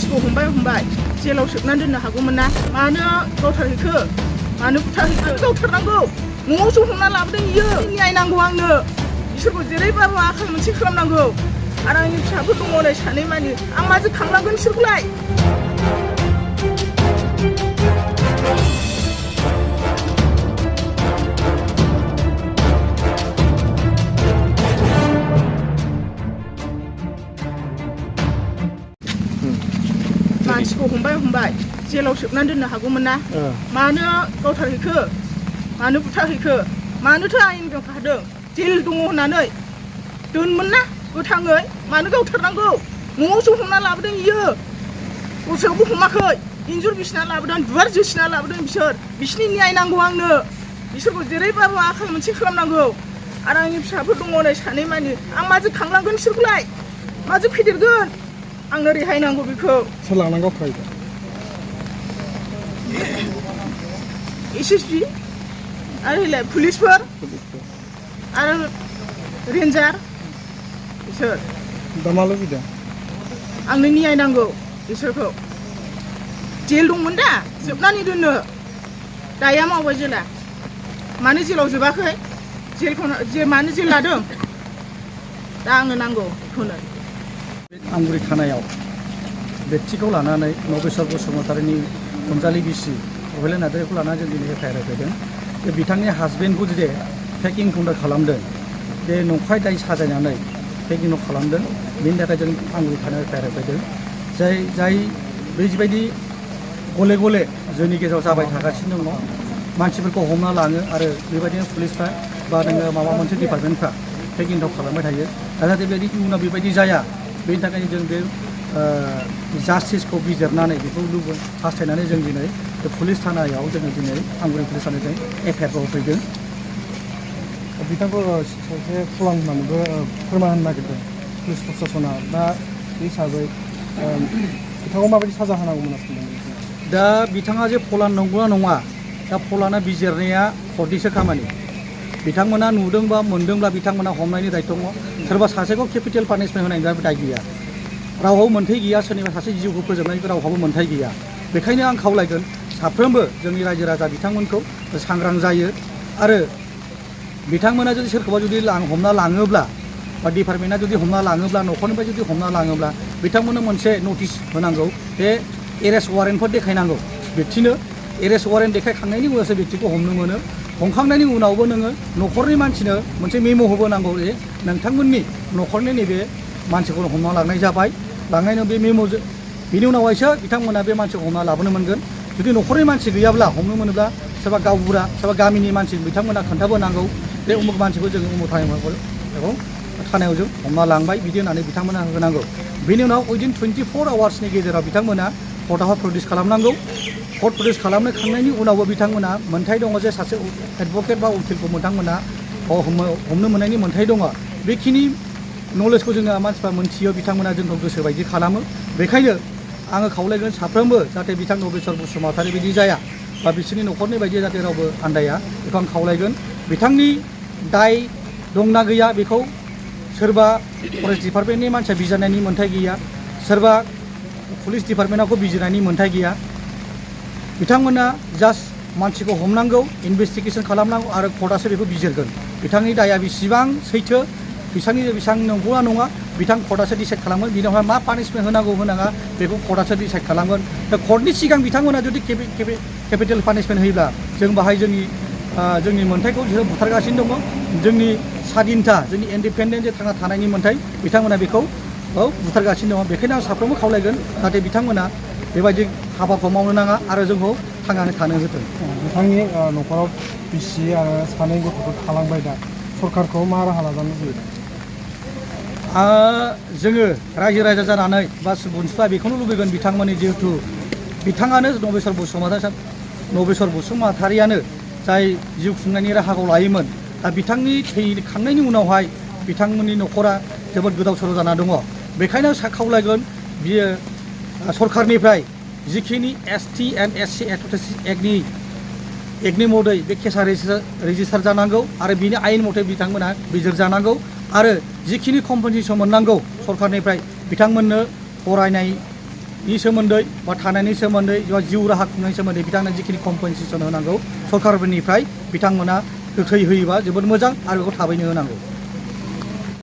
मानसिखौ हमबाय जेलाव सोबनानै दोननो हागौमोन ना मानो गावथारहैखो मानो बुथारहैखो गावथारनांगौ न'आवसो हमना लाबोदों इयो न्याय नांगौ आंनो बिसोरखौ जेरैबाबो आखाल मोनसे खालामनांगौ आरो आंनि फिसाफोर दङ नै सानै मानि आं माजों खांलांगोन बिसोरखौलाय मानसिखौ हमबाय जेलाव सोबनानै दोननो हागौमोन ना मानो गावथारहैखो मानो बुथारहैखो मानोथो आयेन दोनखादों जेल दङ होननानै दोनमोन ना गोथाङै मानो गावथारनांगौ न'आवसो हमना लाबोदों इयो दस्रायावबो हमाखै इन्जुर बिसिना लाबोदों दुवार जोसिना लाबोदों बिसोरनि न्याय नांगौ आंनो बिसोरखौ जेरैबाबो आखाल मोनसे खालामनांगौ आरो आंनि फिसाफोर दङ नै सानै मानि आं माजों खांलांगोन बिसोरखौलाय माजों फेदेरगोन आंनो रेहाय नांगौ बेखौ सोर लांनांगौ फरायदो SSB आरो पुलिसफोर आरो रेन्जार बिसोर दा मा लुबैदों आंनो न्याय नांगौ बिसोरखौ जेल दंमोन दा जोबनानै दोननो दाया मावबाय जेला मानो जेलाव जोबाखै मानो जेल लादों दा आंनो नांगौ बेखौनो आंगुरि थानायाव बेक्तिखौ लानानै नबेस्वर बसुमतारीनि अनजालि बिसि अहेला नार्जारिखौ लानानै जों दिनै FIR होफैदों बे बिथांनि हासबेन्डखौ जे फेक इनकाउन्टार खालामदों बे नंखाय दाय साजायनानै फेक इनकाउन्टार खालामदों बेनि थाखाय जों आंगुरि थानायाव FIR होफैदों जाय बेबायदि गले गले जोंनि गेजेराव जाबाय थागासिनो दङ मानसिफोरखौ हमना लाङो आरो बेबायदिनो पुलिसफ्रा बा नोङो माबा मोनसे डिपार्टमेन्टफ्रा फेक इनकाउन्टार खालामबाय थायो जाहाथे बेबायदि इयुनाव बेबायदि जाया बेनि थाखायनो जों बे जास्टिसखौ बिजिरनानै बेखौ हास्थायनानै जों दिनै बे पुलिस थानायाव जोङो दिनै आंगुरि पुलिस थानायाव FIRखौ होफैदों बिथांखौ सासे फलान होननानैबो फोरमान होनो नागिरदों पुलिस प्रसासना दा बे हिसाबै बिथांखौ माबायदि साजा होनांगौमोन सानदों दा बिथाङा जे फलान नंगौना नङा दा फलाना बिजिरनाया कर्टनिसो खामानि बिथांमोना नुदोंबा मोनदोंब्ला बिथांमोना हमनायनि दायित्व दङ सोरबा सासेखौ केपिटेल पानिशमेन्ट होनायनि दाय गैया रावहाबो मोन्थाय गैया सोरनिबा सासे जिउखौ फोजोबनायनि रावहाबो मोन्थाय गैया बेखायनो आं खावलायगोन साफ्रोमबो जोंनि रायजो राजा बिथांमोनखौ सांग्रां जायो आरो बिथांमोना जुदि सोरखौबा जुदि हमना लाङोब्ला बा डिपार्टमेन्टआ जुदि हमना लाङोब्ला न'खरनिफ्राय जुदि हमना लाङोब्ला बिथांमोननो मोनसे नटिस होनांगौ बे एरेस्ट वारेन्टफोर देखायनांगौ व्यक्तिनो एरेस्ट वारेन्ट देखायखांनायनि उनावसो व्यक्तिखौ हमनो मोनो हमखांनायनि उनावबो नोङो न'खरनि मानसिनो मोनसे मेम' होबोनांगौ जे नोंथांमोननि न'खरनि नैबे मानसिखौ हमना लांनाय जाबाय लांनायनि बे मेम'जों बिनि उनावहायसो बिथांमोना बे मानसिखौ हमना लाबोनो मोनगोन जुदि न'खरनि मानसि गैयाब्ला हमनो मोनोब्ला सोरबा गावबुरा सोरबा गामिनि मानसि बिथांमोना खोन्थाबोनांगौ बे उमुक मानसिखौ जों उमुक थानायाव जों हमना लांबाय बिदि होननानै बिथांमोना होनांगौ बेनि उनाव उइदिन 24 आवार्सनि गेजेराव बिथांमोना कर्टआव प्रडिउस खालामनांगौ कर्ट प्रडिउस खालामखांनायनि उनावबो बिथांमोना मोन्थाय दङ जे सासे एडभकेट बा उकिलखौ बिथांमोना हमनो मोननायनि मोन्थाय दङ बेखिनि नलेजखौ जोङो मानसिफ्रा मोनथियो बिथांमोना जोंखौ गोसो बायदि खालामो बेखायनो आङो खावलायगोन साफ्रोमबो जाहाथे बिथां नबेस्वर बसुमतारी बायदि जाया बा बिसोरनि न'खरनि बायदि जाहाथे रावबो आन्दाया बेखौ आं खावलायगोन बिथांनि दाय दंना गैया बेखौ सोरबा फरेस्ट डिपार्टमेन्टनि मानसिया बिजिरनायनि मोन्थाय गैया सोरबा पुलिस डिपार्टमेन्टआवबो बिजिरनायनि मोन्थाय गैया बिथांमोना जास्ट मानसिखौ हमनांगौ इनभेस्टिगेसन खालामनांगौ आरो कर्टआसो बेखौ बिजिरगोन बिथांनि दाया बेसेबां सैथो बेसेबां नंगौना नङा बिथां कर्टआसो डिसाइड खालामगोन बिनावहाय मा पानिशमेन्ट होनांगौ होनाङा बेखौ कर्टआसो डिसाइड खालामगोन दा कर्टनि सिगां बिथांमोना जुदि केपिटेल पानिशमेन्ट होयोब्ला जों बाहाय जोंनि मोन्थायखौ बिसोरो बुथारगासिनो दङ जोंनि स्वाधीनता जोंनि इन्डिपेन्डेन्ट जे थांना थानायनि मोन्थाय बिथांमोना बेखौ बुथारगासिनो दङ बेखायनो आं साफ्रोमबो खावलायगोन जाहाथे बिथांमोना बेबायदि हाबाखौ मावनो नाङा आरो जोंखौ थांनानै थानो होथों बिथांनि न'खराव बिसि आरो सानै गथ'फोर थालांबाय दा सरकारखौ मा राहा लाजानो लुबैदों जोङो रायजो राजा जानानै बा BONSUआ बेखौनो लुबैगोन बिथांमोननि जिहेथु बिथाङानो नबेस्वर बसुमतारीयानो जाय जिउ खुंनायनि राहाखौ लायोमोन दा बिथांनि थैखांनायनि उनावहाय बिथांमोननि न'खरा जोबोद गोदाव सोराव जाना दङ बेखायनो खावलायगोन बियो सरकारनिफ्राय जिखिनि ST and SC एक्टनि मदै बे केसा रेजिस्टार जानांगौ आरो बिनि आयेन मथे बिथांमोना बिजिर जानांगौ आरो जिखिनि कम्पेनसेसन मोननांगौ सरकारनिफ्राय बिथांमोननो फरायनाय नि सोमोन्दै बा थानायनि सोमोन्दै बा जिउ राहा खुंनायनि सोमोन्दै बिथांनो जिखिनि कम्पेनसेसन होनांगौ सरकारफोरनिफ्राय बिथांमोना गोख्रै होयोबा जोबोद मोजां आरो बेखौ थाबैनो होनांगौ